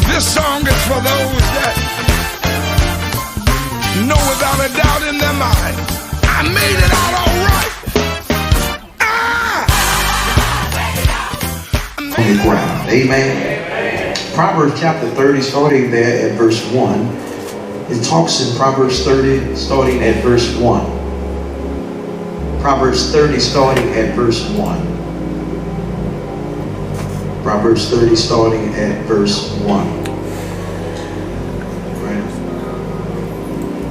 This song is for those that know without a doubt in their mind, I made it out all right. On the ground. Amen. Proverbs chapter 30, starting there at verse 1. It talks in Proverbs 30, starting at verse 1. Proverbs 30, starting at verse 1. Proverbs 30, starting at verse 1. Right?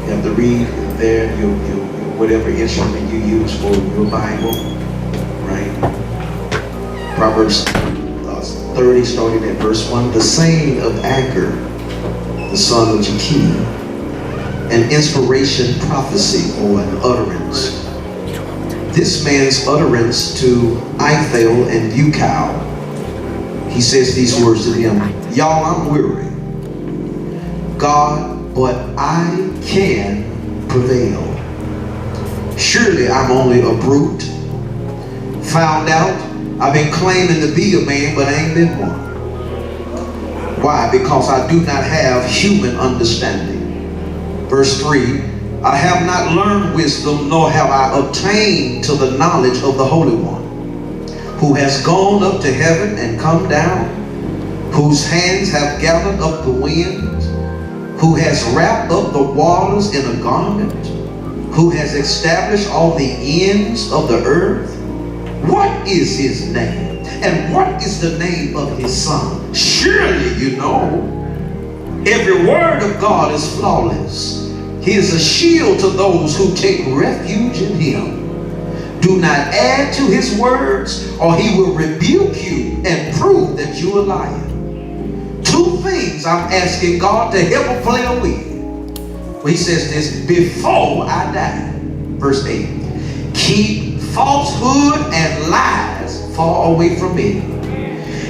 You have to read there whatever instrument you use for your Bible. Right? Proverbs 30, starting at verse 1. The saying of Agur, the son of Jakim, an inspiration, prophecy, or an utterance. This man's utterance to Ithel and Ucal. He says these words to him, y'all, I'm weary, God, but I can prevail. Surely I'm only a brute. Found out I've been claiming to be a man, but I ain't been one. Why? Because I do not have human understanding. Verse 3, I have not learned wisdom, nor have I obtained to the knowledge of the Holy One, who has gone up to heaven and come down, whose hands have gathered up the winds, who has wrapped up the waters in a garment, who has established all the ends of the earth. What is his name? And what is the name of his son? Surely you know. Every word of God is flawless. He is a shield to those who take refuge in him. Do not add to his words, or he will rebuke you and prove that you're a liar. Two things I'm asking God to help a player with. He says this, before I die. Verse 8. Keep falsehood and lies far away from me.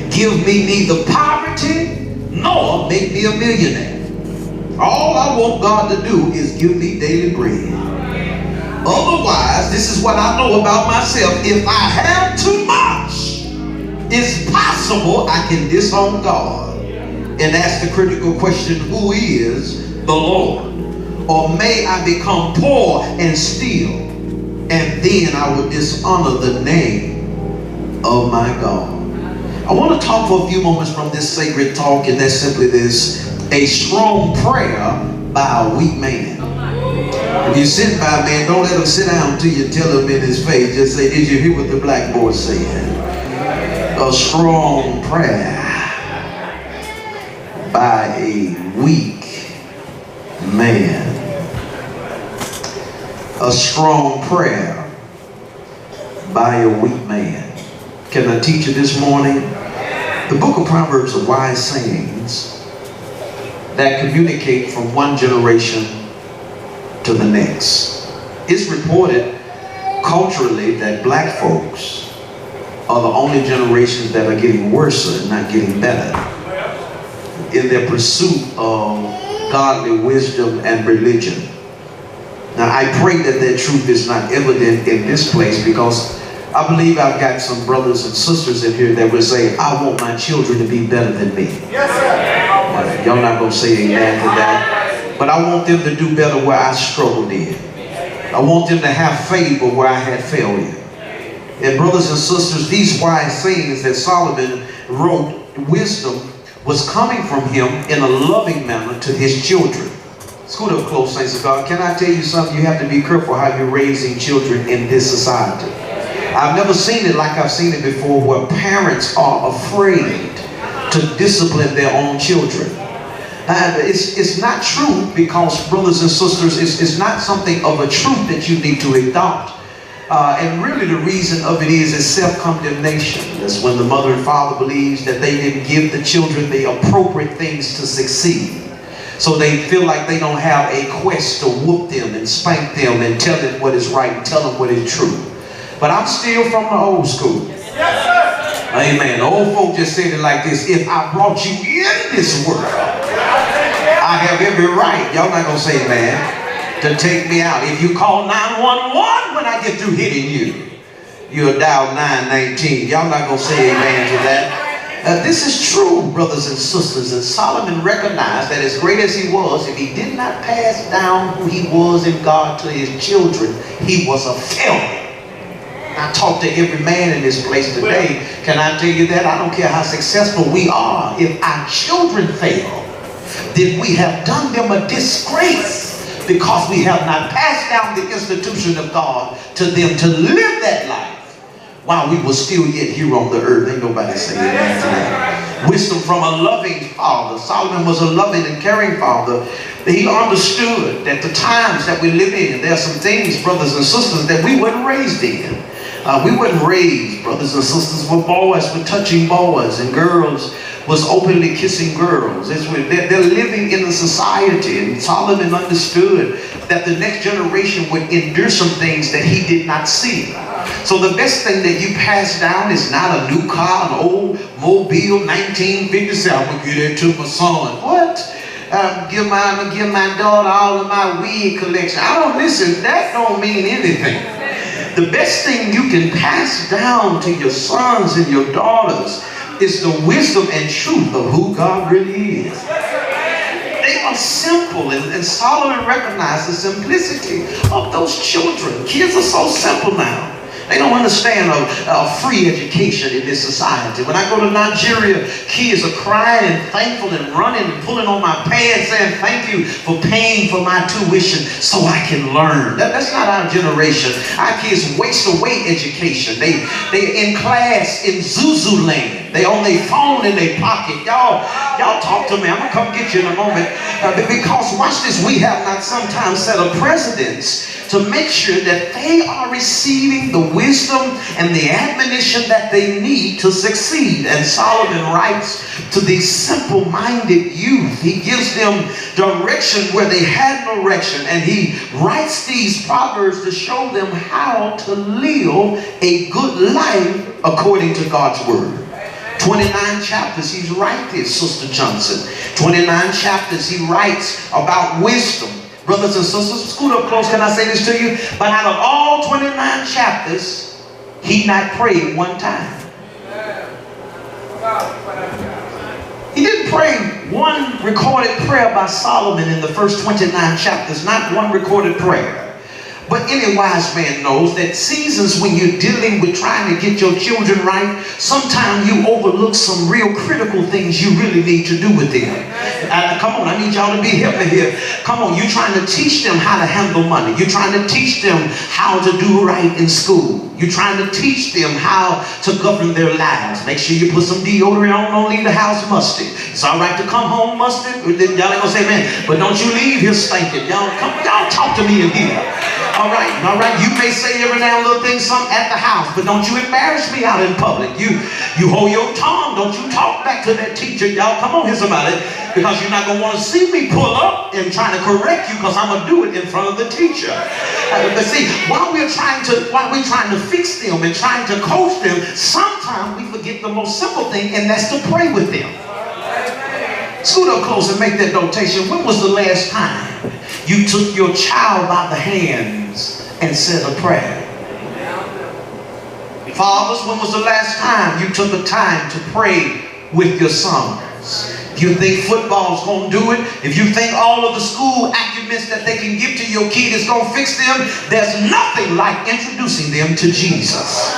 Give me neither poverty nor make me a millionaire. All I want God to do is give me daily bread. Otherwise, this is what I know about myself. If I have too much, it's possible I can disown God and ask the critical question, who is the Lord? Or may I become poor and steal, and then I will dishonor the name of my God. I want to talk for a few moments from this sacred talk, and that's simply this: a strong prayer by a weak man. If you sit by a man, don't let him sit down till you tell him in his face. Just say, did you hear what the blackboard said? A strong prayer by a weak man. A strong prayer by a weak man. Can I teach you this morning? The book of Proverbs are wise sayings that communicate from one generation to the next. It's reported culturally that black folks are the only generations that are getting worse and not getting better in their pursuit of godly wisdom and religion. Now, I pray that that truth is not evident in this place, because I believe I've got some brothers and sisters in here that would say, I want my children to be better than me. Yes, sir. Y'all not going to say amen to that. But I want them to do better where I struggled in. I want them to have favor where I had failure. And brothers and sisters, these wise sayings that Solomon wrote, wisdom was coming from him in a loving manner to his children. Scoot up close, saints of God. Can I tell you something? You have to be careful how you're raising children in this society. I've never seen it like I've seen it before, where parents are afraid to discipline their own children. It's not true, because, brothers and sisters, it's not something of a truth that you need to adopt. And really the reason of it is self-condemnation. That's when the mother and father believes that they didn't give the children the appropriate things to succeed. So they feel like they don't have a quest to whoop them and spank them and tell them what is right and tell them what is true. But I'm still from the old school. Yes, sir. Amen. The old folk just said it like this: if I brought you in this world, I have every right, y'all not gonna say man, to take me out. If you call 911 when I get through hitting you, you'll dial 919. Y'all not gonna say amen to that. This is true, brothers and sisters, and Solomon recognized that as great as he was, if he did not pass down who he was in God to his children, he was a failure. I talk to every man in this place today. Can I tell you that? I don't care how successful we are. If our children fail, then we have done them a disgrace because we have not passed down the institution of God to them to live that life while we were still yet here on the earth. Ain't nobody saying amen to that. Wisdom from a loving father. Solomon was a loving and caring father. He understood that the times that we live in, there are some things, brothers and sisters, that we weren't raised in. We weren't raised, brothers and sisters, where boys were touching boys and girls was openly kissing girls. They're living in a society, and Solomon understood that the next generation would endure some things that he did not see. So the best thing that you pass down is not a new car, an old Mobile 1957. I'm going to give that to my son. What? Give my daughter all of my weed collection. I don't listen. That don't mean anything. The best thing you can pass down to your sons and your daughters is the wisdom and truth of who God really is. They are simple, and Solomon recognized the simplicity of those children. Kids are so simple now. They don't understand a free education in this society. When I go to Nigeria, kids are crying and thankful and running and pulling on my pants saying, thank you for paying for my tuition so I can learn. That's not our generation. Our kids waste away education. They're in class in Zuzuland. They on their phone in their pocket. Y'all talk to me. I'm going to come get you in a moment. Because watch this, we have not sometimes set a precedence to make sure that they are receiving the wisdom and the admonition that they need to succeed. And Solomon writes to these simple-minded youth. He gives them direction where they had no direction. And he writes these proverbs to show them how to live a good life according to God's word. 29 chapters he's writes this, Sister Johnson. 29 chapters he writes about wisdom. Brothers and sisters, scoot up close, can I say this to you? But out of all 29 chapters, he not prayed one time. He didn't pray one recorded prayer by Solomon in the first 29 chapters, not one recorded prayer. But any wise man knows that seasons when you're dealing with trying to get your children right, sometimes you overlook some real critical things you really need to do with them. Come on, I need y'all to be helping here. Come on, you're trying to teach them how to handle money. You're trying to teach them how to do right in school. You're trying to teach them how to govern their lives. Make sure you put some deodorant on. Don't leave the house musty. It's all right to come home musty. Y'all ain't gonna say, man, but don't you leave here stinking. Y'all talk to me in here. All right. You may say every now and little thing something at the house, but don't you embarrass me out in public. You hold your tongue. Don't you talk back to that teacher. Y'all, come on, hear somebody, because you're not gonna want to see me pull up and trying to correct you, because I'm gonna do it in front of the teacher. But see, while we're trying to fix them and trying to coach them, sometimes we forget the most simple thing, and that's to pray with them. Scoot up close and make that notation. When was the last time you took your child by the hands and said a prayer? Fathers, when was the last time you took the time to pray with your sons? If you think football's going to do it, if you think all of the school arguments that they can give to your kid is going to fix them, there's nothing like introducing them to Jesus.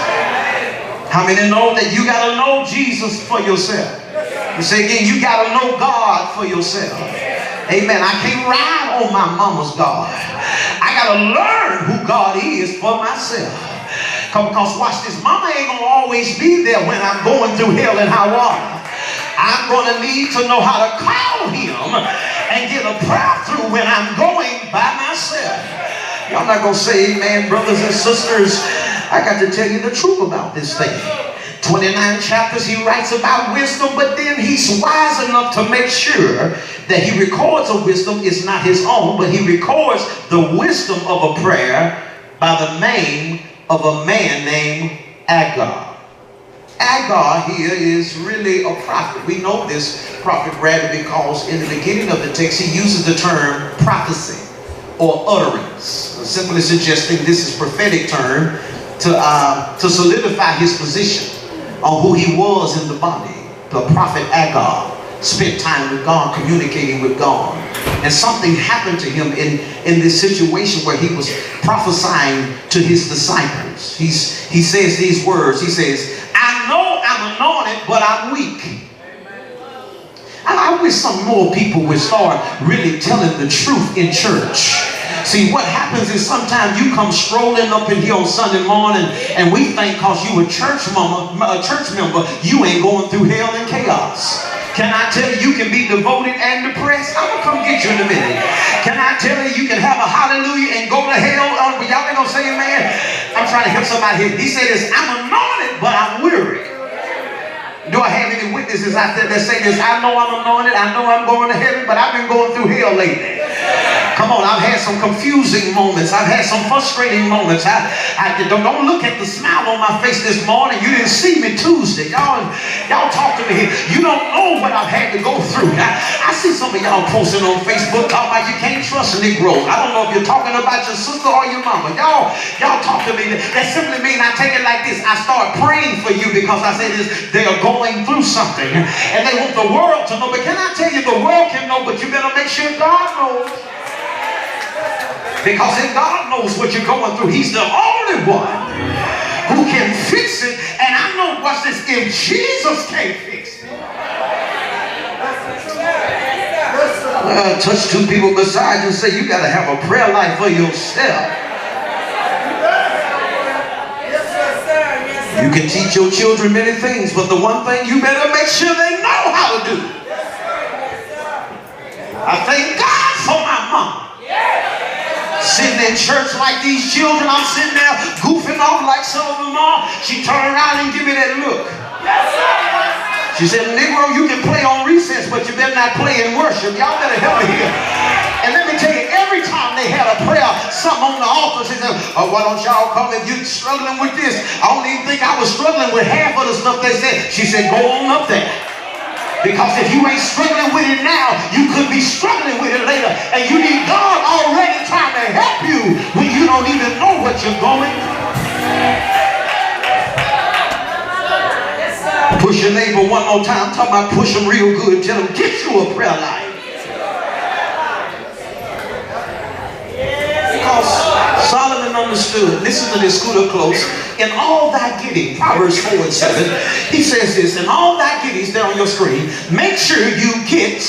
How many know that you got to know Jesus for yourself? You say again, you got to know God for yourself. Amen. I can't ride on my mama's God. I got to learn who God is for myself. Because watch this, mama ain't going to always be there when I'm going through hell and high water. I'm going to need to know how to call him and get a prayer through when I'm going by myself. Y'all not going to say amen, brothers and sisters. I got to tell you the truth about this thing. 29 chapters he writes about wisdom, but then he's wise enough to make sure that he records a wisdom is not his own, but he records the wisdom of a prayer by the name of a man named Agur. Agur here is really a prophet. We know this prophet rather because in the beginning of the text he uses the term prophecy or utterance, simply suggesting this is a prophetic term to solidify his position on who he was in the body. the prophet Agar spent time with God, communicating with God. And something happened to him in this situation where he was prophesying to his disciples. He says these words. He says, I know I'm anointed, but I'm weak. I wish some more people would start really telling the truth in church. See, what happens is sometimes you come strolling up in here on Sunday morning and we think because you a church member, you ain't going through hell and chaos. Can I tell you, you can be devoted and depressed? I'm going to come get you in a minute. Can I tell you, you can have a hallelujah and go to hell? Y'all ain't going to say amen? I'm trying to help somebody here. He said this, I'm anointed, but I'm weary. Do I have any witnesses out there that say this? I know I'm anointed. I know I'm going to heaven, but I've been going through hell lately. Come on, I've had some confusing moments. I've had some frustrating moments. Don't look at the smile on my face this morning. You didn't see me Tuesday. Y'all talk to me here. You don't know what I've had to go through. I see some of y'all posting on Facebook talking about you can't trust Negroes. I don't know if you're talking about your sister or your mama. Y'all talk to me. That simply means I take it like this. I start praying for you because I say this. They are going through something and they want the world to know. But can I tell you, the world can know, but you better make sure God knows. Because if God knows what you're going through, he's the only one who can fix it. And I know, watch this, if Jesus can't fix it. Touch two people beside you and say, you got to have a prayer life for yourself. You can teach your children many things, but the one thing you better make sure they know how to do. I thank God for my mom. Sitting in church like these children, I'm sitting there goofing off like some of them are. She turned around and give me that look. She said, Negro, you can play on recess, but you better not play in worship. Y'all better help me here. And let me tell you, every time they had a prayer, something on the altar, she said, oh, why don't y'all come if you're struggling with this? I don't even think I was struggling with half of the stuff they said. She said, go on up there. Because if you ain't struggling with it now, you could be struggling with it later. And you need God already trying to help you when you don't even know what you're going through. Push your neighbor one more time. I'm talking about push them real good. Tell them, get you a prayer life. Because Solomon understood, listen to this, scooter close, in all thy getting, Proverbs 4 and 7, he says this, in all thy gettings, there on your screen, make sure you get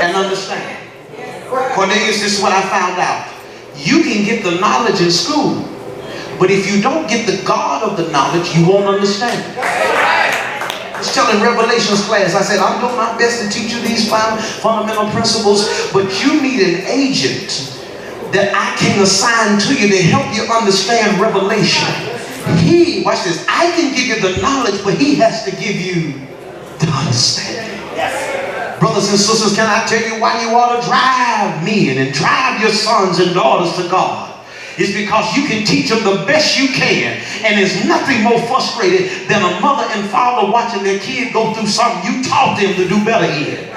and understand. Cornelius, this is what I found out. You can get the knowledge in school, but if you don't get the God of the knowledge, you won't understand it. I was telling Revelations class, I said, I'm doing my best to teach you these fundamental principles, but you need an agent that I can assign to you to help you understand revelation. He, watch this, I can give you the knowledge, but he has to give you the understanding. Yes. Brothers and sisters, can I tell you why you ought to drive men and drive your sons and daughters to God? It's because you can teach them the best you can. And there's nothing more frustrated than a mother and father watching their kid go through something you taught them to do better in.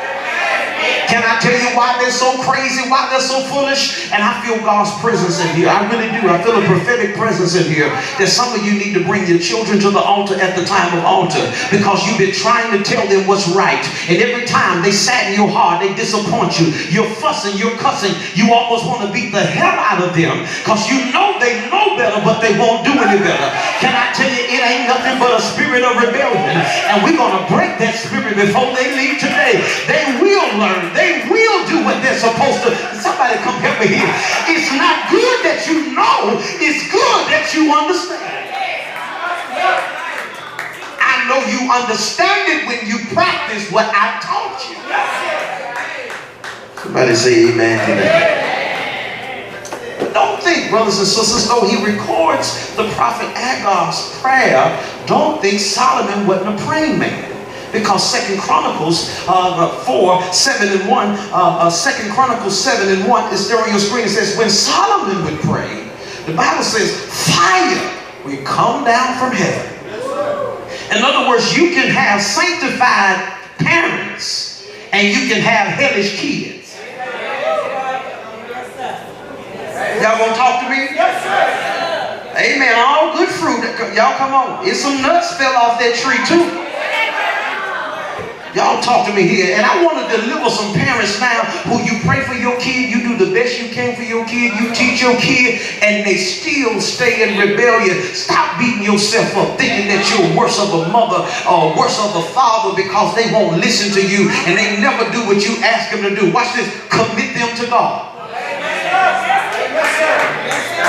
Can I tell you why they're so crazy, why they're so foolish? And I feel God's presence in here. I really do. I feel a prophetic presence in here. That some of you need to bring your children to the altar at the time of altar, because you've been trying to tell them what's right. And every time they sadden your heart, they disappoint you. You're fussing, you're cussing. You almost want to beat the hell out of them because you know they know better, but they won't do any better. Can I tell you, it ain't nothing but a spirit of rebellion. And we're going to break that spirit before they leave today. They will learn. They will do what they're supposed to. Somebody come help me here. It's not good that you know. It's good that you understand. I know you understand it when you practice what I taught you. Somebody say amen to that. But don't think, brothers and sisters, though he records the prophet Agar's prayer, don't think Solomon wasn't a praying man. Because 2 Chronicles 4, 7 and 1, 2 Chronicles 7 and 1 is there on your screen. It says, when Solomon would pray, the Bible says, fire will come down from heaven. In other words, you can have sanctified parents and you can have hellish kids. Y'all gonna talk to me? Yes, sir. Amen. All good fruit. Y'all come on. It's some nuts fell off that tree too. Y'all talk to me here. And I want to deliver some parents now who you pray for your kid, you do the best you can for your kid, you teach your kid, and they still stay in rebellion. Stop beating yourself up thinking that you're worse of a mother or worse of a father because they won't listen to you and they never do what you ask them to do. Watch this. Commit them to God.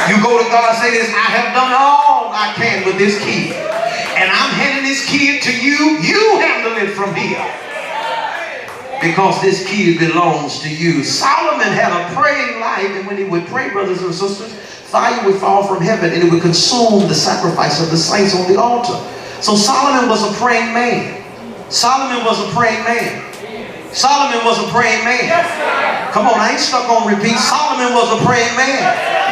You go to God and say this, I have done all I can with this kid. And I'm handing this kid to you. You handle it from here. Because this kid belongs to you. Solomon had a praying life, and when he would pray, brothers and sisters, fire would fall from heaven and it would consume the sacrifice of the saints on the altar. So Solomon was a praying man. Solomon was a praying man. Solomon was a praying man. Come on, I ain't stuck on repeat. Solomon was a praying man.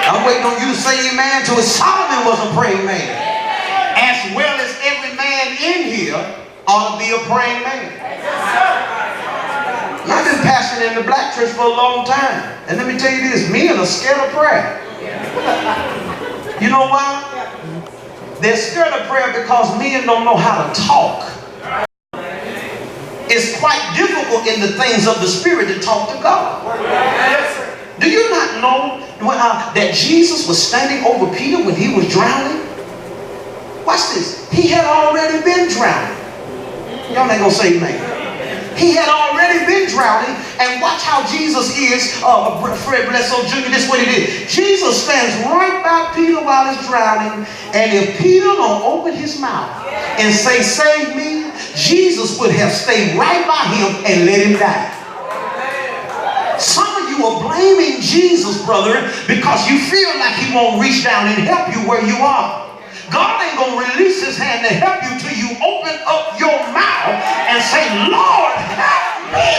I'm waiting on you to say amen to it. Solomon was a praying man. As well as every man in here ought to be a praying man. And I've been pastoring in the black church for a long time. And let me tell you this, men are scared of prayer. You know why? They're scared of prayer because men don't know how to talk. It's quite difficult in the things of the Spirit to talk to God. Do you not know that Jesus was standing over Peter when he was drowning? Watch this. He had already been drowning. Y'all ain't gonna say amen. He had already been drowning, and watch how Jesus is. Fred Bledsoe Jr., this is what he did. Jesus stands right by Peter while he's drowning, and if Peter don't open his mouth and say, save me, Jesus would have stayed right by him and let him die. Some of you are blaming Jesus, brother, because you feel like he won't reach down and help you where you are. God ain't going to release his hand to help you till you open up your mouth and say, Lord, help me.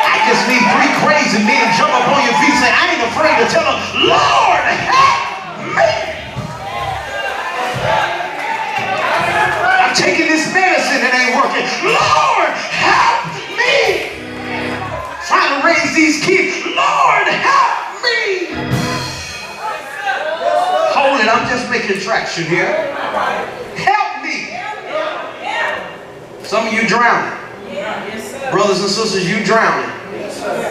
I just need 3 crazy men jump up on your feet and say, I ain't afraid to tell them, Lord, help me. I'm taking this medicine, it ain't working. Lord, help me. Trying to raise these kids. Lord, help me. Hold it, I'm just making traction here. Help me. Some of you drowning. Brothers and sisters, you drowning.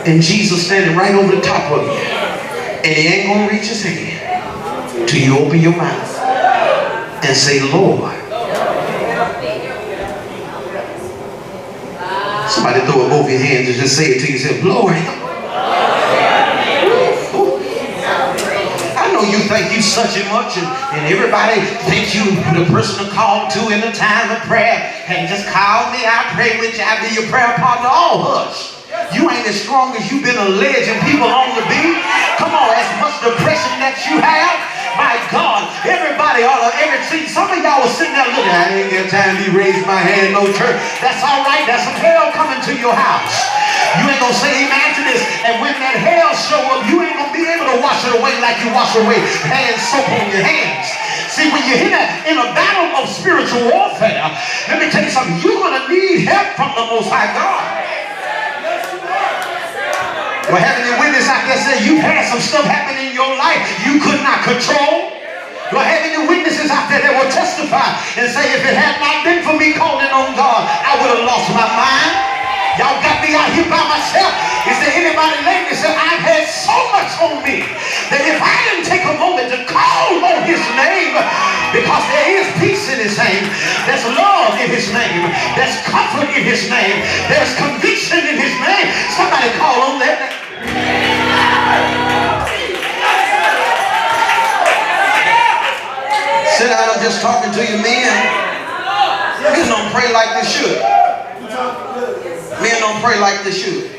And Jesus standing right over the top of you. And he ain't going to reach his hand till you open your mouth and say, Lord. Somebody throw up both your hands and just say it to yourself, Lord. I know you think you such and much, and everybody thinks you the person to call to in the time of prayer. And just call me, I'll pray with you, I'll be your prayer partner. Oh, hush. You ain't as strong as you've been alleging people on the beat. Come on, as much depression that you have. My God, everybody ought to see. Some of y'all are sitting there looking, I ain't got time to raise my hand, no church. That's all right. That's some hell coming to your house. You ain't gonna say amen to this. And when that hell show up, you ain't gonna be able to wash it away like you wash away hand soap on your hands. See, when you're in a battle of spiritual warfare, let me tell you something. You're gonna need help from the Most High God. Well, having a witness out there say you've had some stuff happen in your life you could not control. Well, having the witnesses out there that will testify and say, if it had not been for me calling on God, I would have lost my mind. Y'all got me out here by myself. Is there anybody lately said, I've had so much on me that if I didn't take a moment to call on his name, because there is peace in his name, there's love in his name, there's comfort in his name, there's conviction in his name. Somebody call on that name. Sit down, I'm just talking to you, men. Men don't pray like they should. Men don't pray like they should.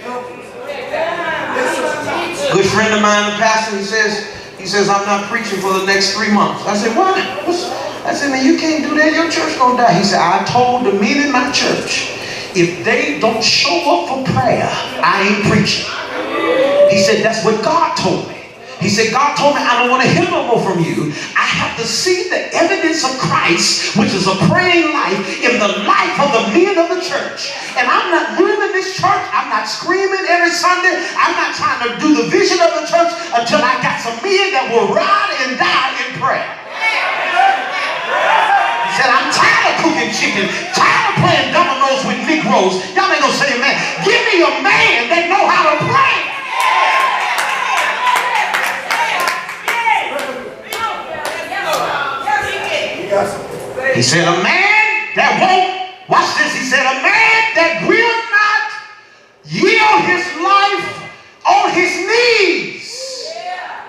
Good friend of mine, the pastor, he says, I'm not preaching for the next 3 months. I said, what? I said, man, you can't do that. Your church gonna die. He said, I told the men in my church, if they don't show up for prayer, I ain't preaching. He said, that's what God told me. He said, God told me I don't want to hear no more from you. I have to see the evidence of Christ, which is a praying life, in the life of the men of the church. And I'm not leaving this church. I'm not screaming every Sunday. I'm not trying to do the vision of the church until I got some men that will ride and die in prayer. Said, I'm tired of cooking chicken, tired of playing dominoes with Negroes. Y'all ain't gonna say amen. Give me a man that know how to pray. He said, a man that won't, watch this, he said, a man that will not yield his life on his knees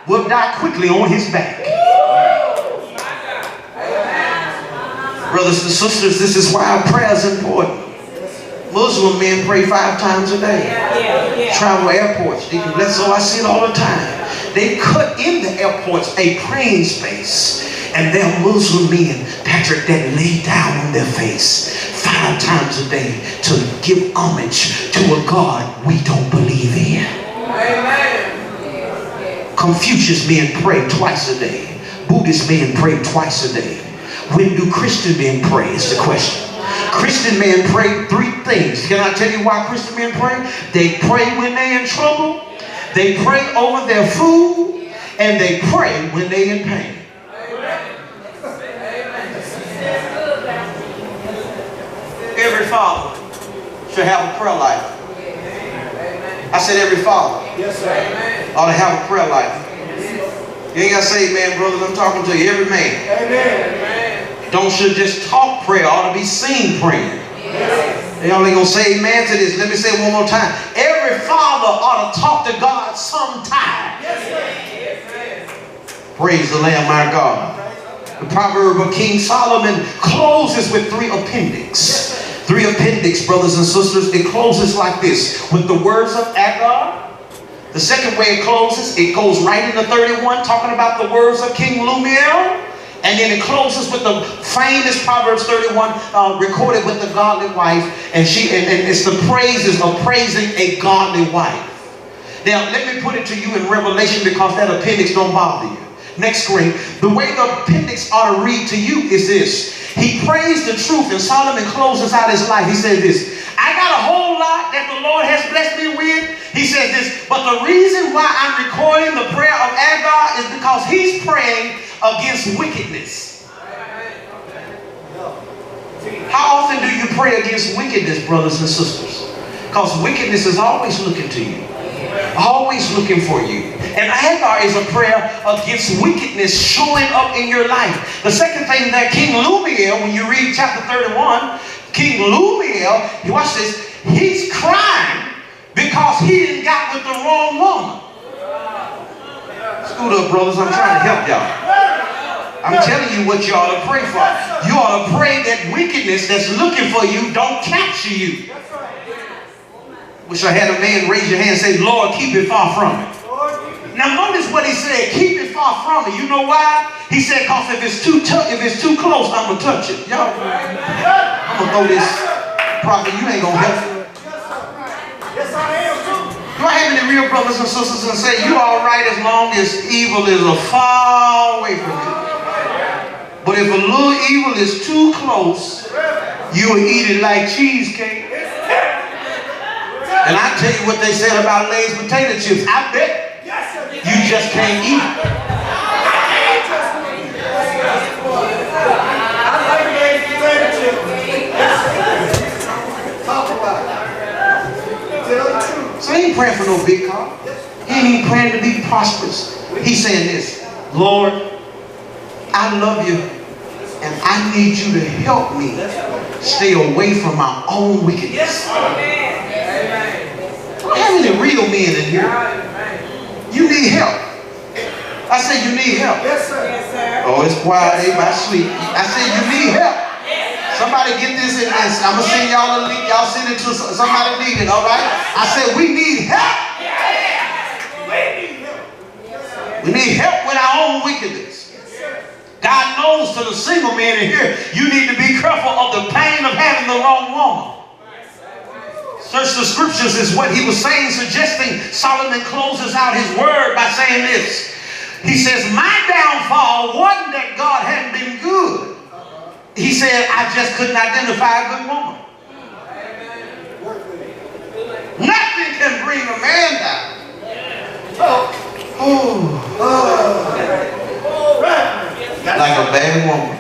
will die quickly on his back. Brothers and sisters, this is why prayer is important. Muslim men pray 5 times a day. Travel airports, Deacon Bledsoe, I see it all the time. They cut in the airports a praying space. And there are Muslim men, Patrick, that lay down on their face 5 times a day to give homage to a God we don't believe in. Amen. Confucius men pray twice a day. Buddhist men pray twice a day. When do Christian men pray is the question. Christian men pray 3 things. Can I tell you why Christian men pray? They pray when they're in trouble. They pray over their food. And they pray when they're in pain. Every father should have a prayer life. I said every father ought to have a prayer life. You ain't got to say amen, brothers. I'm talking to you. Every man. Don't should just talk prayer. Ought to be seen praying. They only going to say amen to this. Let me say it one more time. Every father ought to talk to God sometime. Praise the Lamb, our God. The proverb of King Solomon closes with 3 appendix. 3 appendix, brothers and sisters. It closes like this. With the words of Agar. The second way it closes, it goes right into 31, talking about the words of King Lemuel. And then it closes with the famous Proverbs 31, recorded with the godly wife. And it's the praises of praising a godly wife. Now, let me put it to you in Revelation, because that appendix don't bother you. Next screen. The way the appendix ought to read to you is this. He praised the truth, and Solomon closes out his life. He said this. I got a whole lot that the Lord has blessed me with. He says this. But the reason why I'm recording the prayer of Agar is because he's praying against wickedness. How often do you pray against wickedness, brothers and sisters? Because wickedness is always looking to you. Always looking for you. And Agar is a prayer against wickedness showing up in your life. The second thing that King Lemuel, when you read chapter 31, King Lemuel, watch this, he's crying because he didn't got with the wrong woman. Scoot up, brothers, I'm trying to help y'all. I'm telling you what you ought to pray for. You ought to pray that wickedness that's looking for you don't capture you. Wish I had a man raise your hand and say, Lord, keep it far from me. Now notice what he said, keep it far from me. You know why? He said, because if it's too close, I'm going to touch it. Y'all, I'm going to throw this. Prophet, you ain't going to help me. Yes, I am too. Do I have any real brothers and sisters and say, you all right as long as evil is a far away from you? But if a little evil is too close, you will eat it like cheesecake. And I tell you what they said about Lay's potato chips. I bet you just can't eat it. I like Lay's potato chips. Talk about it. Tell the truth. So he ain't praying for no big car. He ain't even praying to be prosperous. He's saying this, Lord, I love you and I need you to help me stay away from my own wickedness. I don't have any real men in here. You need help. I said you need help. Yes, sir. Yes, sir. Oh, it's quiet. Everybody sleep. I said you need help. Somebody get this in this. I'm going to send y'all a link. Y'all send it to somebody need it, all right? I said we need help. We need help with our own wickedness. God knows to the single man in here, you need to be careful of the pain of having the wrong woman. Search the scriptures is what he was saying, suggesting Solomon closes out his word by saying this. He says, my downfall wasn't that God hadn't been good. He said, I just couldn't identify a good woman. Nothing can bring a man down. Like a bad woman.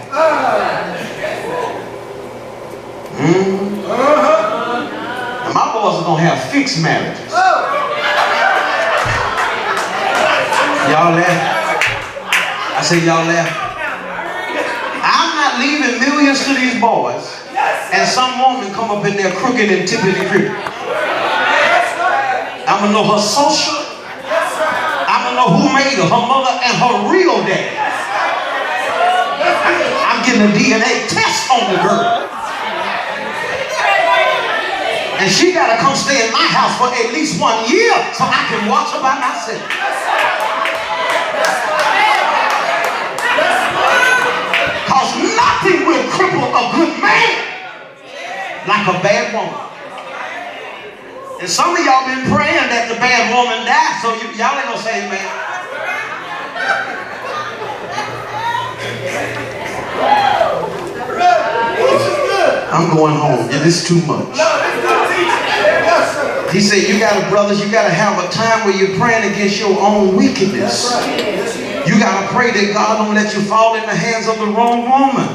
gonna have fixed marriages. Y'all laugh? I say y'all laugh. I'm not leaving millions to these boys and some woman come up in there crooked and tippity crippy. I'm gonna know her social. I'm gonna know who made her mother and her real dad. I'm getting a DNA test on the girl. And she gotta come stay in my house for at least 1 year so I can watch her by myself. Because nothing will cripple a good man like a bad woman. And some of y'all been praying that the bad woman died, so y'all ain't gonna say amen. I'm going home. Yeah, this is too much. He said, you gotta, brothers, you gotta have a time where you're praying against your own wickedness. You gotta pray that God don't let you fall in the hands of the wrong woman.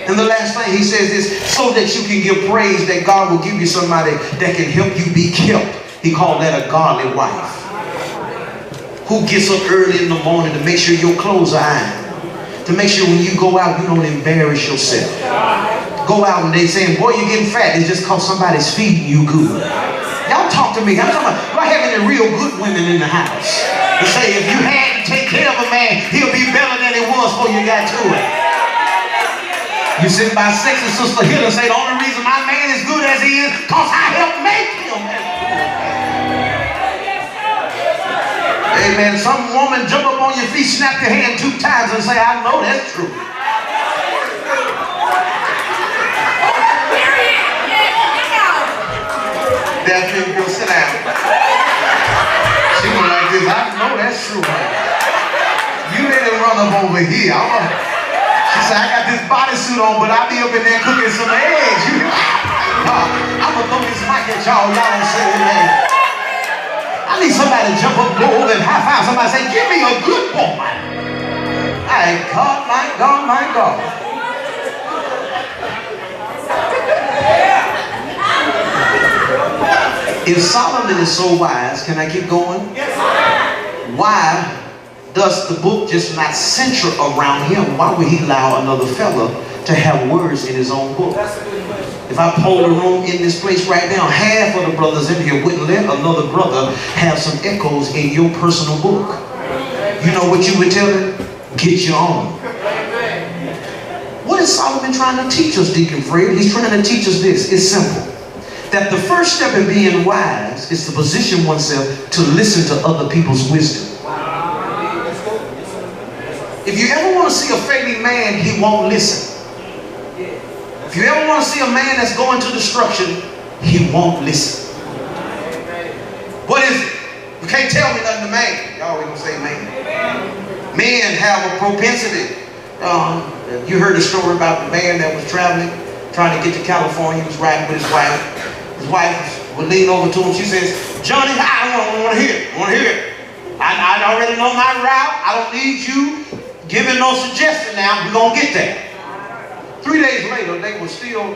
And the last thing he says is, so that you can give praise that God will give you somebody that can help you be kept. He called that a godly wife. Who gets up early in the morning to make sure your clothes are ironed. To make sure when you go out, you don't embarrass yourself. Go out and they saying, boy, you're getting fat. It's just because somebody's feeding you good. Y'all talk to me. I'm talking about, do I have any real good women in the house? To say, if you had to take care of a man, he'll be better than he was before you got to it. You sit by sexy sister here and say the only reason my man is good as he is because I helped make him. Amen. Some woman jump up on your feet, snap your hand 2 times and say, I know that's true. Daphne, girl, sit down. She was like this, I know that's true. You didn't run up over here. She said, I got this bodysuit on, but I be up in there cooking some eggs. I'm going to throw this mic at y'all. Y'all don't say amen. I need somebody to jump up, go over and high five somebody say, give me a good woman. My God, my God, my God. If Solomon is so wise, can I keep going? Why does the book just not center around him? Why would he allow another fella to have words in his own book? If I poll the room in this place right now, half of the brothers in here wouldn't let another brother have some echoes in your personal book. You know what you would tell them? Get your own. What is Solomon trying to teach us, Deacon Fred? He's trying to teach us this. It's simple. That the first step in being wise is to position oneself to listen to other people's wisdom. If you ever want to see a failing man, he won't listen. If you ever want to see a man that's going to destruction, he won't listen. What is it? You can't tell me nothing to man. Y'all ain't gonna say man. Men have a propensity. You heard the story about the man that was traveling, trying to get to California. He was riding with his wife. His wife would lean over to him. She says, Johnny, I don't want to hear it. I want to hear it. I already know my route. I don't need you giving no suggestion now. We're going to get there. 3 days later, they were still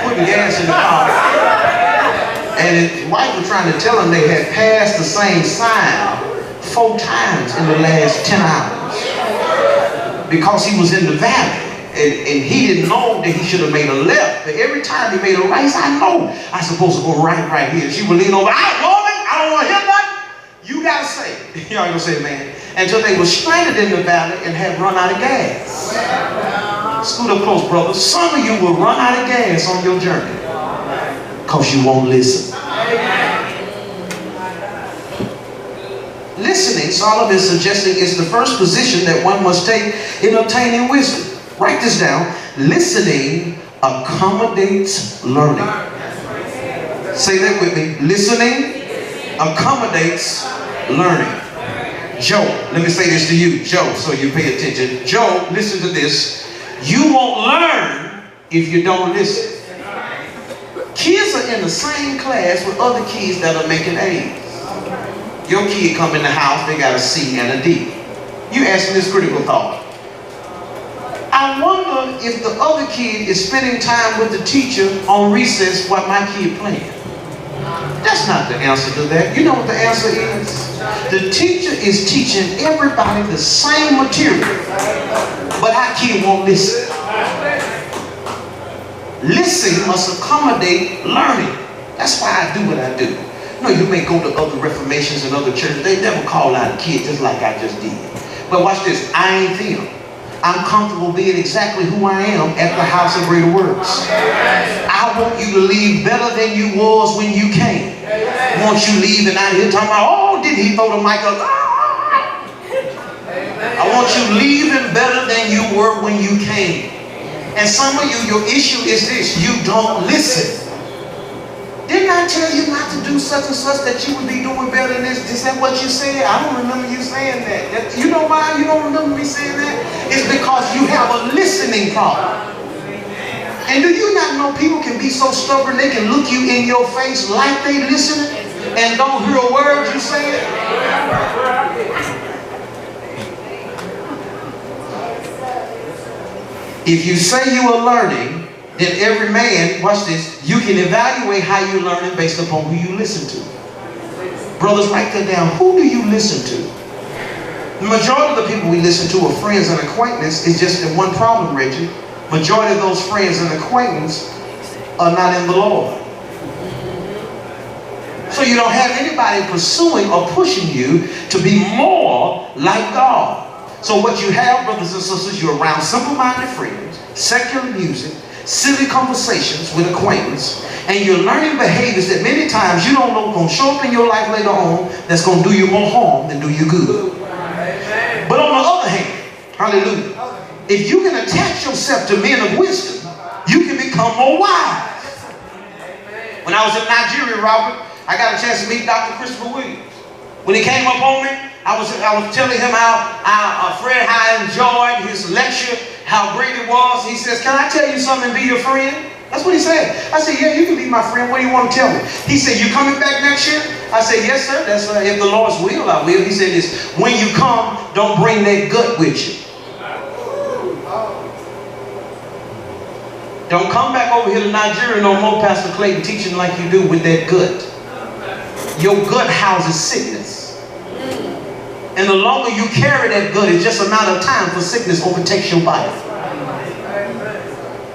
putting gas in the car. And his wife was trying to tell him they had passed the same sign 4 times in the last 10 hours. Because he was in the valley. And he didn't know that he should have made a left. But every time he made a right, he said, I know I'm supposed to go right here. She would lean over, I don't want to hear nothing. You got to say it. Y'all going to say, man. Until they were stranded in the valley and had run out of gas. Scoot up close, brother. Some of you will run out of gas on your journey. Because you won't listen. Listening, Solomon is suggesting, is the first position that one must take in obtaining wisdom. Write this down. Listening accommodates learning. Say that with me. Listening accommodates learning. Joe, let me say this to you, Joe, so you pay attention. Joe, listen to this. You won't learn if you don't listen. Kids are in the same class with other kids that are making A's. Your kid come in the house, they got a C and a D. You asking this critical thought. I wonder if the other kid is spending time with the teacher on recess while my kid playing. That's not the answer to that. You know what the answer is? The teacher is teaching everybody the same material, but our kid won't listen. Listening must accommodate learning. That's why I do what I do. You know, you may go to other reformations and other churches. They never call out a kid just like I just did. But watch this. I ain't them. I'm comfortable being exactly who I am at the house of greater works. I want you to leave better than you was when you came. I want you leaving out here talking about, oh, did he throw the mic up? I want you leaving better than you were when you came. And some of you, your issue is this: you don't listen. Didn't I tell you not to do such and such, that you would be doing better than this? Is that what you said? I don't remember you saying that. You know why you don't remember me saying that? It's because you have a listening problem. And do you not know people can be so stubborn they can look you in your face like they listening and don't hear a word you saying? If you say you are learning, then every man, watch this, you can evaluate how you're learning based upon who you listen to. Brothers, write that down. Who do you listen to? The majority of the people we listen to are friends and acquaintances. It's just that one problem, Reggie. Majority of those friends and acquaintances are not in the Lord. So you don't have anybody pursuing or pushing you to be more like God. So what you have, brothers and sisters, you're around simple-minded friends, secular music, silly conversations with acquaintance, and you're learning behaviors that many times you don't know going to show up in your life later on that's going to do you more harm than do you good. But on the other hand, hallelujah, if you can attach yourself to men of wisdom, you can become more wise. When I was in Nigeria, Robert, I got a chance to meet Dr. Christopher Williams. When he came up on me, I was telling him how I enjoyed his lecture, how great it was. He says, "Can I tell you something and be your friend?" That's what he said. I said, "Yeah, you can be my friend. What do you want to tell me?" He said, "You coming back next year?" I said, "Yes, sir. That's if the Lord's will, I will." He said this: "When you come, don't bring that gut with you. Don't come back over here to Nigeria no more, Pastor Clayton, teaching like you do with that gut. Your gut houses sickness. And the longer you carry that gut, it's just a matter of time for sickness overtakes your body.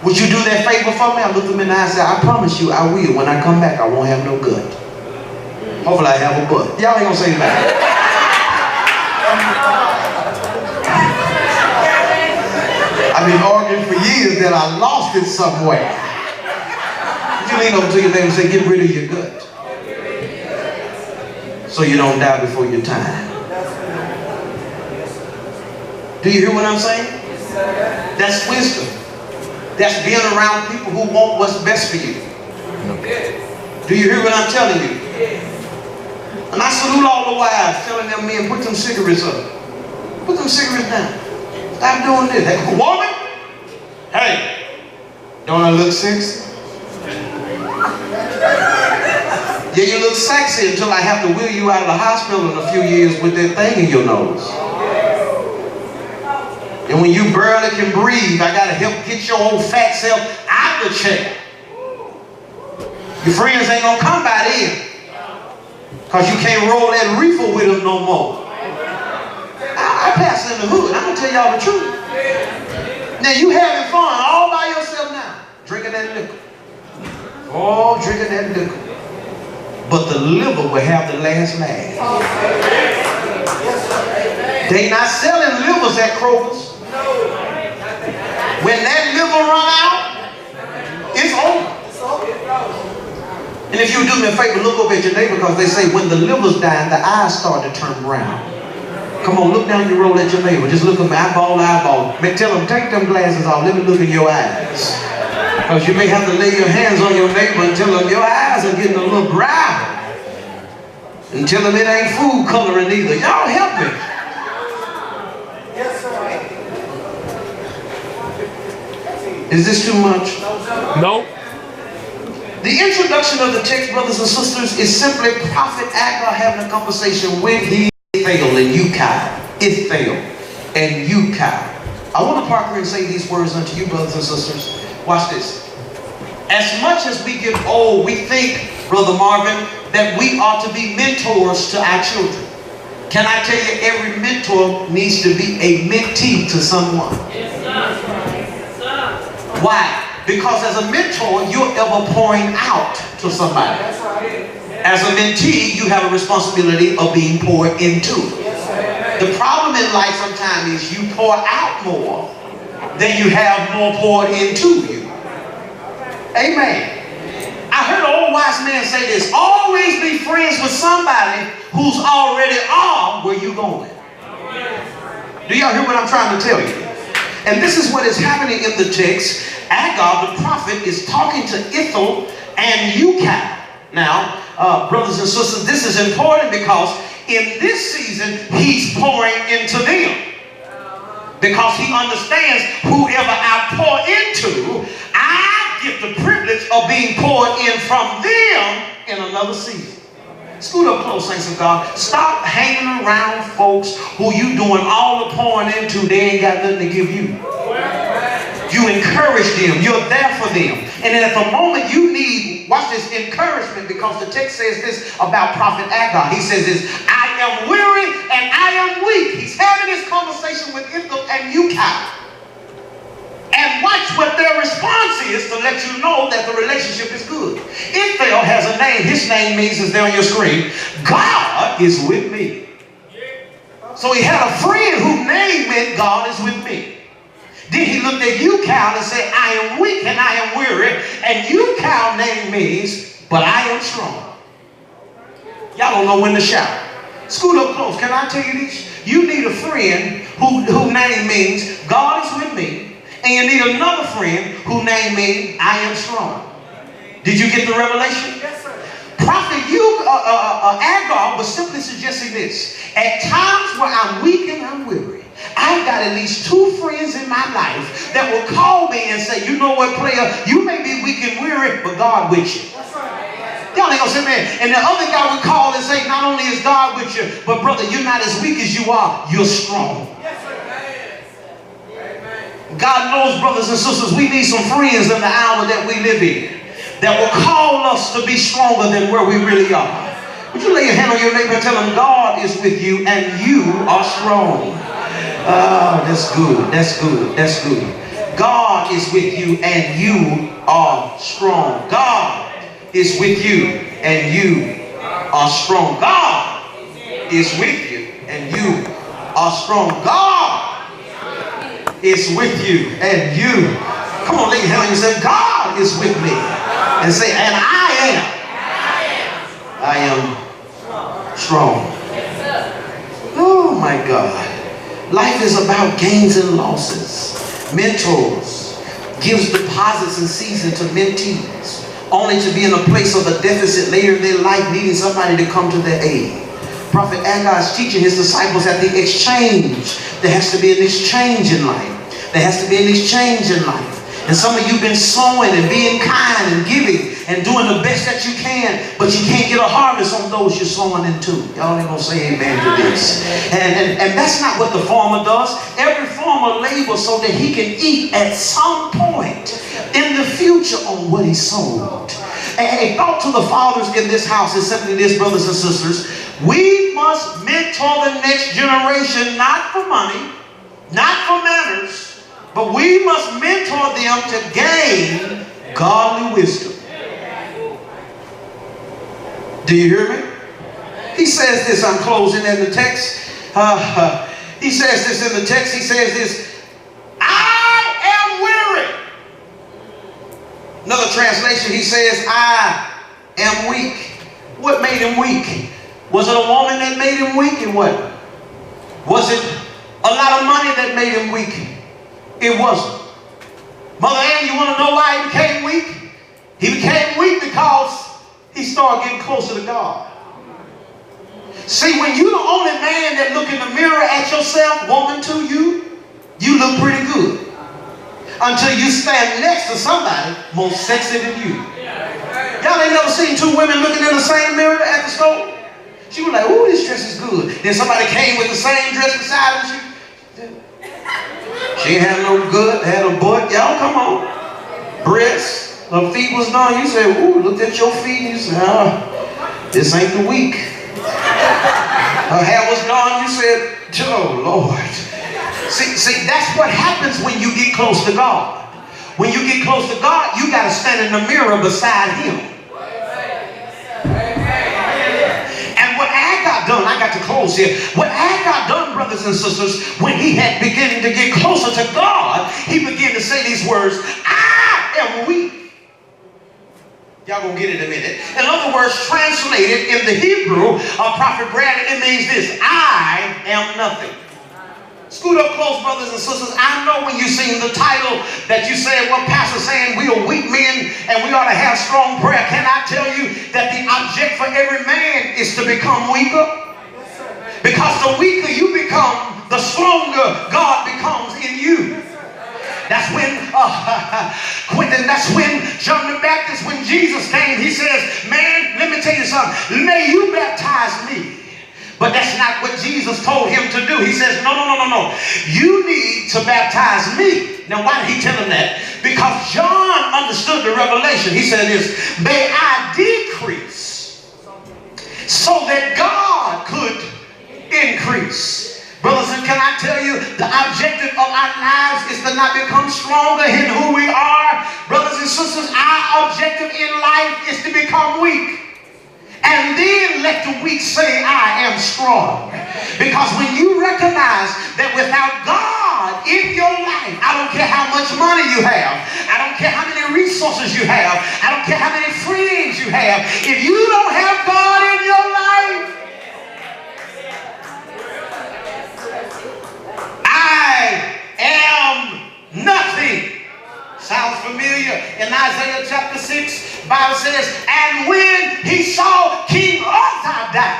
Would you do that favor for me?" I looked him in the eye and said, "I promise you I will. When I come back, I won't have no gut. Hopefully I have a butt." Y'all ain't gonna say that. I've been arguing for years that I lost it somewhere. Would you lean over to your neighbor and say, "Get rid of your gut so you don't die before your time"? Do you hear what I'm saying? That's wisdom. That's being around people who want what's best for you. Do you hear what I'm telling you? And I salute all the wives telling them men, put them cigarettes up. Put them cigarettes down. Stop doing this. Hey, woman, hey, don't I look sexy? Yeah, you look sexy until I have to wheel you out of the hospital in a few years with that thing in your nose. And when you barely can breathe, I got to help get your old fat self out of the chair. Your friends ain't going to come by then, because you can't roll that reefer with them no more. I pass in the hood. I'm going to tell y'all the truth. Now, you having fun all by yourself now, drinking that liquor. Oh, drinking that liquor. But the liver will have the last laugh. They not selling livers at Kroger's. When that liver run out, it's over. And if you do me a favor, look over at your neighbor, because they say when the liver's dying, the eyes start to turn brown. Come on, look down your road at your neighbor. Just look at me eyeball to eyeball. Tell them, take them glasses off. Let me look in your eyes. Because you may have to lay your hands on your neighbor and tell them your eyes are getting a little brown. And tell them it ain't food coloring either. Y'all help me. Is this too much? No. The introduction of the text, brothers and sisters, is simply Prophet Agur having a conversation with Ithael and Ukai. Ithael and Ukai. I want to park here and say these words unto you, brothers and sisters. Watch this. As much as we get old, we think Brother Marvin, that we ought to be mentors to our children. Can I tell you, every mentor needs to be a mentee to someone. Yes, sir. Why? Because as a mentor, you're ever pouring out to somebody. As a mentee, you have a responsibility of being poured into. The problem in life sometimes is you pour out more than you have more poured into you. Amen. I heard an old wise man say this: always be friends with somebody who's already on where you're going. Do y'all hear what I'm trying to tell you? And this is what is happening in the text. Agar, the prophet, is talking to Ithel and Ucal. Now, brothers and sisters, this is important because in this season, he's pouring into them. Because he understands whoever I pour into, I get the privilege of being poured in from them in another season. Scoot up close, saints of God. Stop hanging around folks who you doing all the pouring into. They ain't got nothing to give you. You encourage them. You're there for them. And then at the moment you need, watch this, encouragement, because the text says this about Prophet Agar. He says this: I am weary and I am weak. He's having this conversation with Ithel and Ucal. And watch what their response is to let you know that the relationship is good. Ithel has a name. His name means, it's there on your screen, God is with me. So he had a friend whose name meant God is with me. Then he looked at Ucal and said, I am weak and I am weary. And Ucal name means, but I am strong. Y'all don't know when to shout. Scoot up close. Can I tell you this? You need a friend whose name means God is with me. And you need another friend whose name means I am strong. Did you get the revelation? Yes, sir. Prophet Agar was simply suggesting this: at times where I'm weak and I'm weary, I've got at least two friends in my life that will call me and say, you know what, player, you may be weak and weary, but God with you. That's right. Y'all ain't gonna say, man. And the other guy would call and say, not only is God with you, but brother, you're not as weak as you are, you're strong. Yes, sir. God knows, brothers and sisters, we need some friends in the hour that we live in that will call us to be stronger than where we really are. Would you lay your hand on your neighbor and tell him God is with you and you are strong? Oh, that's good. That's good. That's good. God is with you and you are strong. God is with you and you are strong. God is with you and you are strong. God is with you and you. Come on, lay your hand on yourself. God is with me. And say, and I am strong. Oh my God. Life is about gains and losses. Mentors gives deposits and season to mentees, only to be in a place of a deficit later in their life, needing somebody to come to their aid. Prophet Agar is teaching his disciples that the exchange, there has to be an exchange in life. There has to be an exchange in life. And some of you have been sowing and being kind and giving and doing the best that you can, but you can't get a harvest on those you're sowing into. Y'all ain't gonna say amen to this. And that's not what the farmer does. Every farmer labors so that he can eat at some point in the future on what he sowed. And a thought to the fathers in this house is simply this, brothers and sisters: we must mentor the next generation, not for money, not for manners, but we must mentor them to gain godly wisdom. Do you hear me? He says this, I'm closing in the text. He says this in the text. He says this: I am weary. Another translation, he says, I am weak. What made him weak? Was it a woman that made him weak? It wasn't. Was it a lot of money that made him weak? It wasn't. Mother Ann, you want to know why he became weak? He became weak because he started getting closer to God. See, when you're the only man that look in the mirror at yourself, woman to you, you look pretty good. Until you stand next to somebody more sexy than you. Y'all ain't never seen two women looking in the same mirror at the store? She was like, ooh, this dress is good. Then somebody came with the same dress beside her. She ain't had no good, had a butt. Y'all, come on. Breasts. The feet was done. You said, ooh, looked at your feet. You said, this ain't the week. Her hair was done. You said, oh, Lord. See, that's what happens when you get close to God. When you get close to God, you got to stand in the mirror beside him. And what Agag done, I got to close here. What Agag done, brothers and sisters, when he had beginning to get closer to God, he began to say these words, I am weak. Y'all gonna get it in a minute. In other words, translated in the Hebrew, Prophet Brad, it means this: I am nothing. Scoot up close, brothers and sisters. I know when you sing the title that you said, well, Pastor saying we are weak men and we ought to have strong prayer. Can I tell you that the object for every man is to become weaker? Because the weaker you become, the stronger God becomes in you. That's when, Quentin, that's when John the Baptist, when Jesus came, he says, man, let me tell you something. May you baptize me. But that's not what Jesus told him to do. He says, no. You need to baptize me. Now, why did he tell him that? Because John understood the revelation. He said this, may I decrease so that God could increase. Brothers, and can I tell you, the objective of our lives is to not become stronger in who we are. Brothers and sisters, our objective in life is to become weak. And then let the weak say, I am strong. Because when you recognize that without God in your life, I don't care how much money you have, I don't care how many resources you have, I don't care how many friends you have, if you don't have God in your life, I am nothing. Sounds familiar? In Isaiah chapter 6, Bible says, and when he saw King Uzziah die.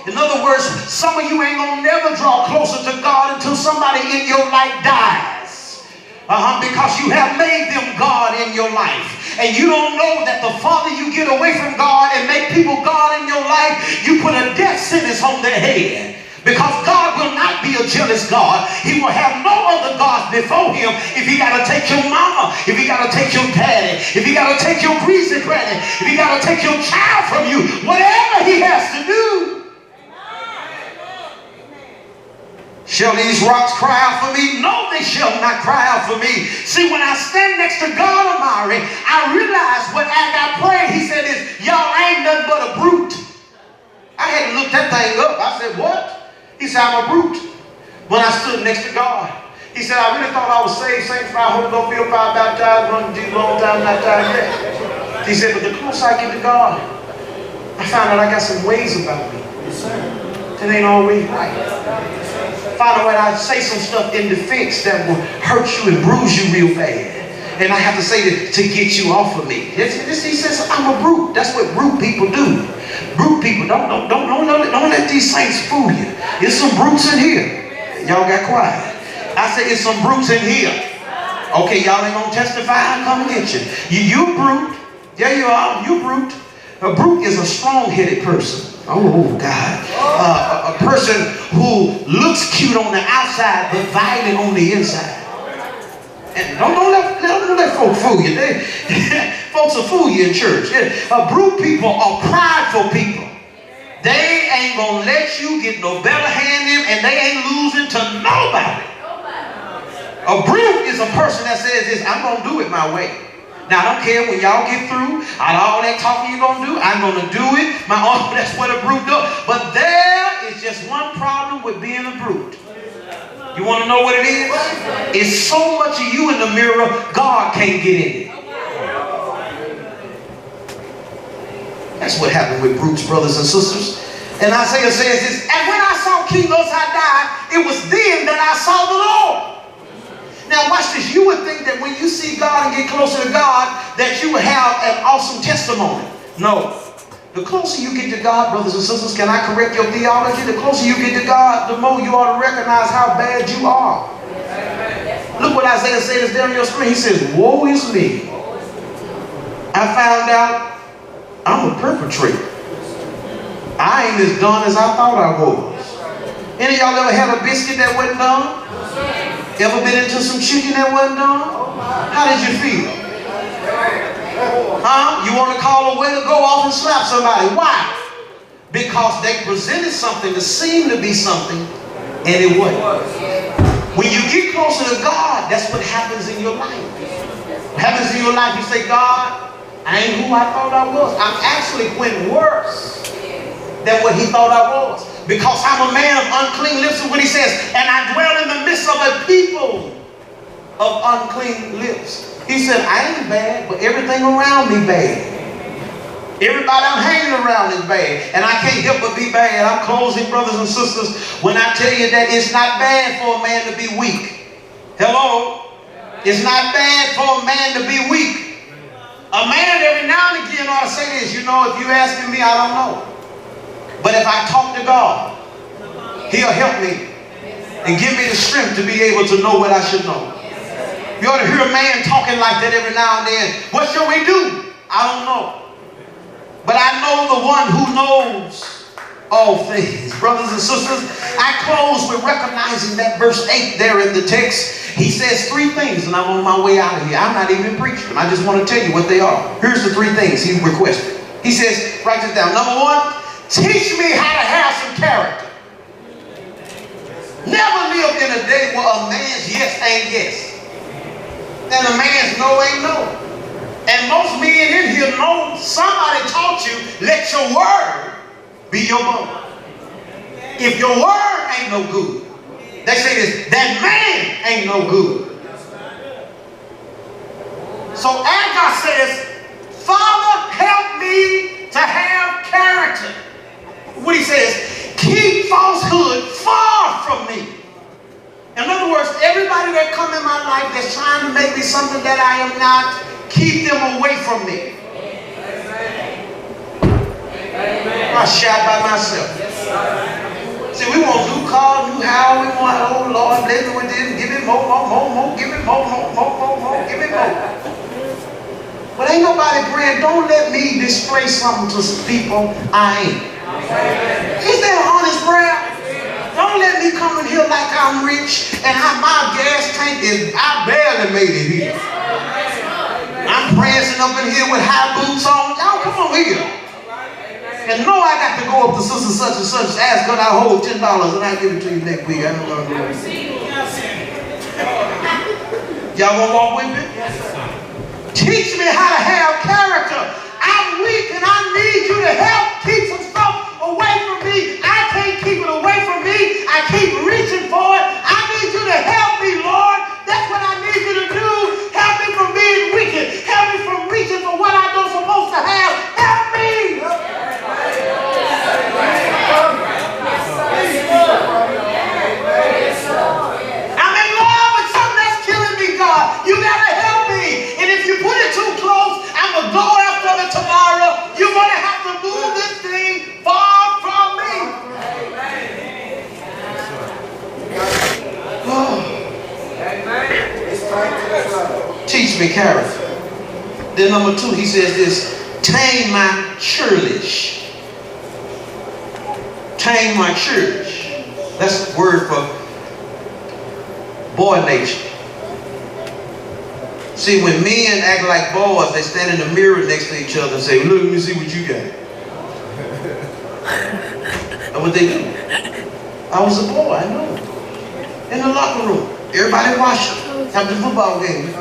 In other words, some of you ain't gonna never draw closer to God until somebody in your life dies. Because you have made them God in your life. And you don't know that the farther you get away from God and make people God in your life, you put a death sentence on their head. Because God will not be a jealous God. He will have no other gods before him. If he got to take your mama, if he got to take your daddy, if he got to take your greasy granny, if he got to take your child from you, whatever he has to do. Shall these rocks cry out for me? No, they shall not cry out for me. See, when I stand next to God Almighty, I realize what Agag prayed. He said this, y'all ain't nothing but a brute. I had to look that thing up. I said, what? He said, I'm a brute. When I stood next to God, he said, I really thought I was saved, sanctified, Holy Ghost, filled, fire, baptized, running Jesus, long time, not time yet. He said, but the closer I get to God, I found out I got some ways about me. That ain't always right. Found out when I say some stuff in defense that will hurt you and bruise you real bad. And I have to say that to get you off of me. He says, I'm a brute. That's what brute people do. Brute people, don't let these saints fool you. There's some brutes in here. Y'all got quiet. I said, it's some brutes in here. Okay, y'all ain't gonna testify. I'll come and get you. You brute. Yeah, you are. You brute. A brute is a strong-headed person. Oh, God. A person who looks cute on the outside but violent on the inside. And don't let folks fool you. Folks will fool you in church. Brute people are prideful people. They ain't gonna let you get no better hand in, and they ain't losing to nobody. A brute is a person that says this, I'm gonna do it my way. Now, I don't care when y'all get through, all that talking you're going to do, I'm going to do it. That's what a brute does. But there is just one problem with being a brute. You want to know what it is? It's so much of you in the mirror, God can't get in it. That's what happened with brutes, brothers and sisters. And Isaiah says this, and when I saw King Uzziah die, it was then that I saw the Lord. Now watch this. You would think that when you see God and get closer to God, that you would have an awesome testimony. No. The closer you get to God, brothers and sisters, can I correct your theology? The closer you get to God, the more you ought to recognize how bad you are. Look what Isaiah says there on your screen. He says, woe is me. I found out I'm a perpetrator. I ain't as done as I thought I was. Any of y'all ever had a biscuit that wasn't done? Ever been into some chicken that wasn't done? How did you feel? Huh? You want to call a waiter, go off and slap somebody. Why? Because they presented something that seemed to be something, and it wasn't. When you get closer to God, that's what happens in your life. What happens in your life, you say, God, I ain't who I thought I was. I'm actually went worse than what he thought I was. Because I'm a man of unclean lips, is what he says, and I dwell in the midst of a people of unclean lips. He said, I ain't bad, but everything around me bad. Everybody I'm hanging around is bad. And I can't help but be bad. I'm closing, brothers and sisters, when I tell you that it's not bad for a man to be weak. Hello? It's not bad for a man to be weak. A man every now and again ought to say this, you know, if you're asking me, I don't know. But if I talk to God, he'll help me and give me the strength to be able to know what I should know. You ought to hear a man talking like that every now and then. What shall we do? I don't know. But I know the one who knows all things. Brothers and sisters, I close with recognizing that verse 8 there in the text. He says 3 things, and I'm on my way out of here. I'm not even preaching them. I just want to tell you what they are. Here's the 3 things he requested. He says, write this down. Number 1, teach me how to have some character. Never lived in a day where a man's yes ain't yes, and a man's no ain't no. And most men in here know somebody taught you, let your word be your bond. If your word ain't no good, they say this, that man ain't no good. So Agur says, Father, help me to have character. What he says, keep falsehood far from me. In other words, everybody that come in my life that's trying to make me something that I am not, keep them away from me. I shout by myself. See, we want new car, new house. We want, oh Lord, bless me with this. Give me more, give me more, give me more. But ain't nobody praying, don't let me display something to some people I ain't. Is that an honest prayer? Don't let me come in here like I'm rich and my gas tank is, I barely made it here. I'm prancing up in here with high boots on. Y'all come over here. And know I got to go up to sister such and such, ask her I hold $10 and I'll give it to you next week. I don't know. Y'all gonna walk with me? Teach me how to have character. I'm weak and I need you to help keep some stuff away from me. I can't keep it away from me. I keep reaching for it. I need you to help me, Lord. That's what I need you to do. Help me from being wicked. Help me from reaching for what I don't supposed to have. Help me. I'm in love with something that's killing me, God. You gotta help me. And if you put it too close, I'm gonna go after it tomorrow. You're gonna have to move this thing far from me. Oh. Teach me character. Then number 2, he says this, tame my churlish. Tame my churlish. That's the word for boy nature. See, when men act like boys, they stand in the mirror next to each other and say, look, let me see what you got. That's what they do. I was a boy, I know. In the locker room. Everybody watching. After the football game.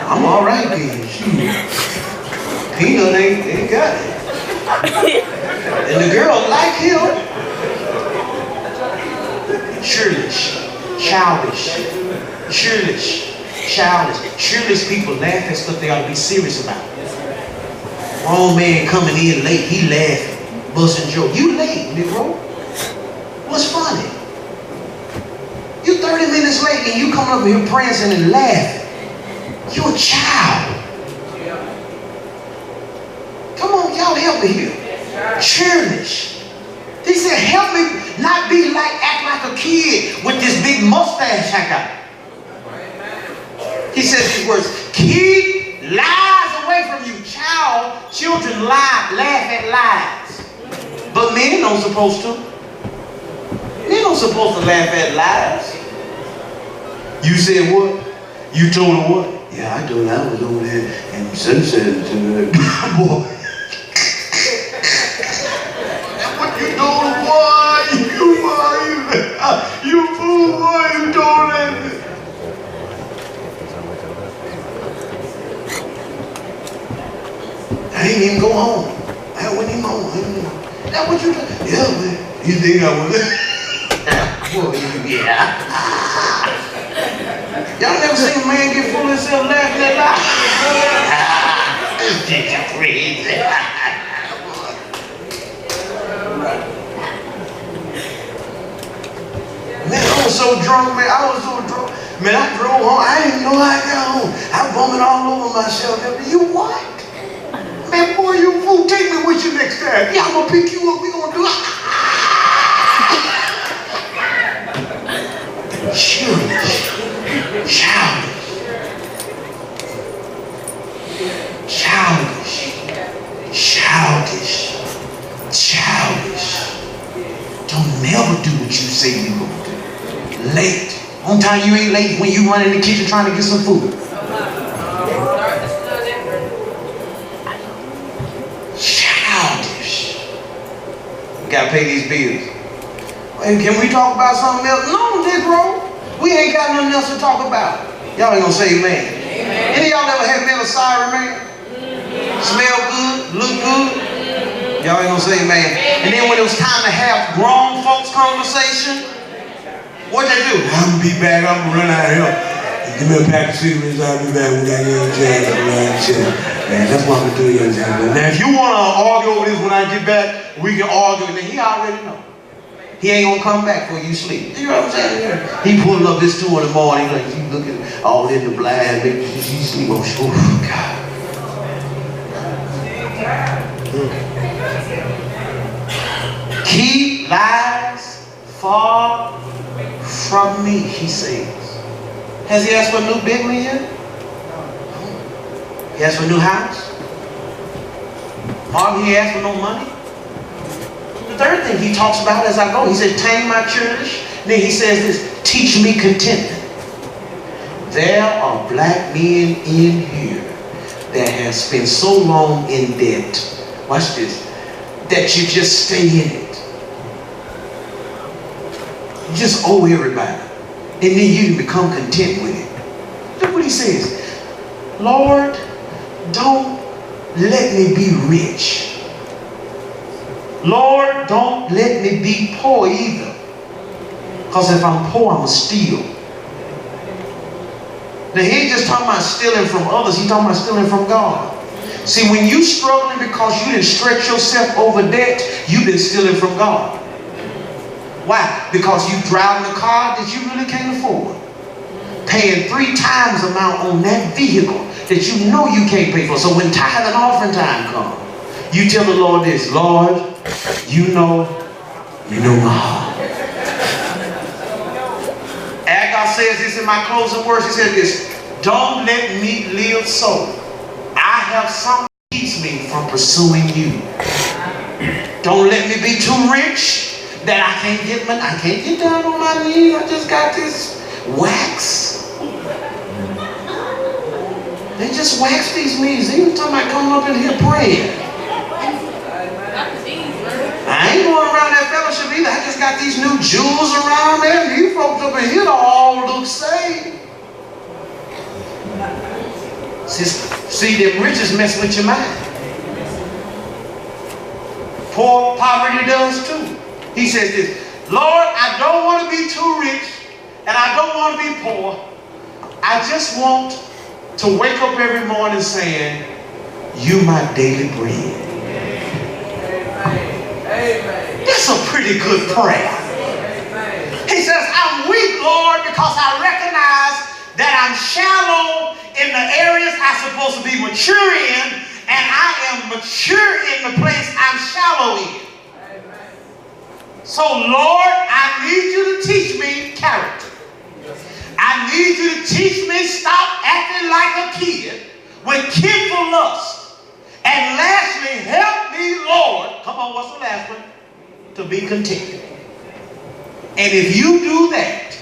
I'm all right then. Peanut ain't got it. And the girl like him. Churlish, childish, churlish, childish. Churlish people laugh at stuff they ought to be serious about. Wrong man coming in late, he laughing, busting joke. You late, Negro. What's funny? You 30 minutes late and you come up here prancing and laughing. You a child. Come on, y'all help me here. Churlish. He said, help me not be like, act like a kid with this big mustache I got. He says these words, keep lies away from you. Children lie, laugh at lies. But men don't supposed to. Men don't supposed to laugh at lies. You said what? You told her what? Yeah, I do. I was over there and son said to me, boy, what you doing, boy? You fool, boy, you doing that? I ain't even go home. I went even home. That what you done? Yeah, man. You think I was there? Boy, yeah. Y'all never seen a man get full of himself laughing that loud? This nigga crazy. Man, I was so drunk, man. Man, I drove home. I didn't know how I got home. I vomited all over myself. You what? Man, boy, you fool. Take me with you next time. Yeah, I'm gonna pick you up. We gonna do it. Childish. Don't never do what you say you gonna do. Late. On time you ain't late when you run in the kitchen trying to get some food. Childish. We gotta pay these bills. Hey, can we talk about something else? No, this bro. We ain't got nothing else to talk about. Y'all ain't gonna say amen. Any of y'all ever had metal siren, man? Smell good, look good? Y'all ain't gonna say amen. And then when it was time to have grown folks conversation, what they do? I'm gonna be back, I'm gonna run out of here. Give me a pack of cigarettes, I'll be back when that young jazz. Man, that's what I'm gonna do, young jazz. Now if you wanna argue over this when I get back, we can argue, and then he already know. He ain't gonna come back before you sleep. You know what I'm saying? He pulling up this 2 in the morning, like you looking all in the blind, baby. You sleep on shore. Oh, God. Keep lies far from me, he says. Has he asked for a new big one yet? He asked for a new house? Marvin, he asked for no money? The third thing he talks about as I go, he said, tame my church. Then he says this, teach me contentment. There are black men in here that have spent so long in debt, watch this, that you just stay in it. You just owe everybody. And then you become content with it. Look what he says. Lord, don't let me be rich. Lord, don't let me be poor either. Because if I'm poor, I'm going to steal. Now, he ain't just talking about stealing from others. He's talking about stealing from God. See, when you struggling because you didn't stretch yourself over debt, you've been stealing from God. Why? Because you driving a car that you really can't afford. Paying 3 times the amount on that vehicle that you know you can't pay for. So when tithe and offering time comes, you tell the Lord this, Lord, you know my heart. Agar says this in my closing words. He said this, don't let me live so. I have something that keeps me from pursuing you. Don't let me be too rich that I can't get down on my knees. I just got this wax. They just wax these knees. Even talking about coming up in here praying. I ain't going around that fellowship either. I just got these new jewels around there. You folks up in here all look saved. See, them riches mess with your mind. Poverty does too. He says this, Lord, I don't want to be too rich and I don't want to be poor. I just want to wake up every morning saying, you my daily bread. Amen. That's a pretty good prayer. He says, I'm weak, Lord, because I recognize that I'm shallow in the areas I'm supposed to be mature in, and I am mature in the place I'm shallow in. So, Lord, I need you to teach me character. I need you to teach me stop acting like a kid with kidful lust. And lastly, help me, Lord, come on, what's the last one? To be content. And if you do that,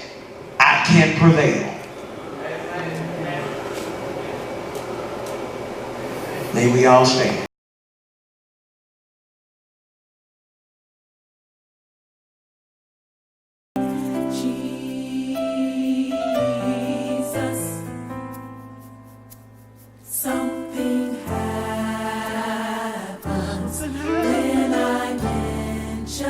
I can prevail. May we all stand. Jesus, something happens when I mention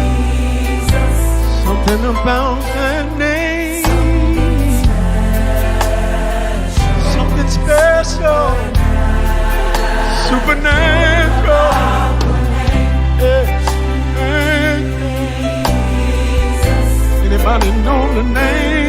Jesus. Something about that name. Something special. Supernatural. Yeah. Anybody know the name?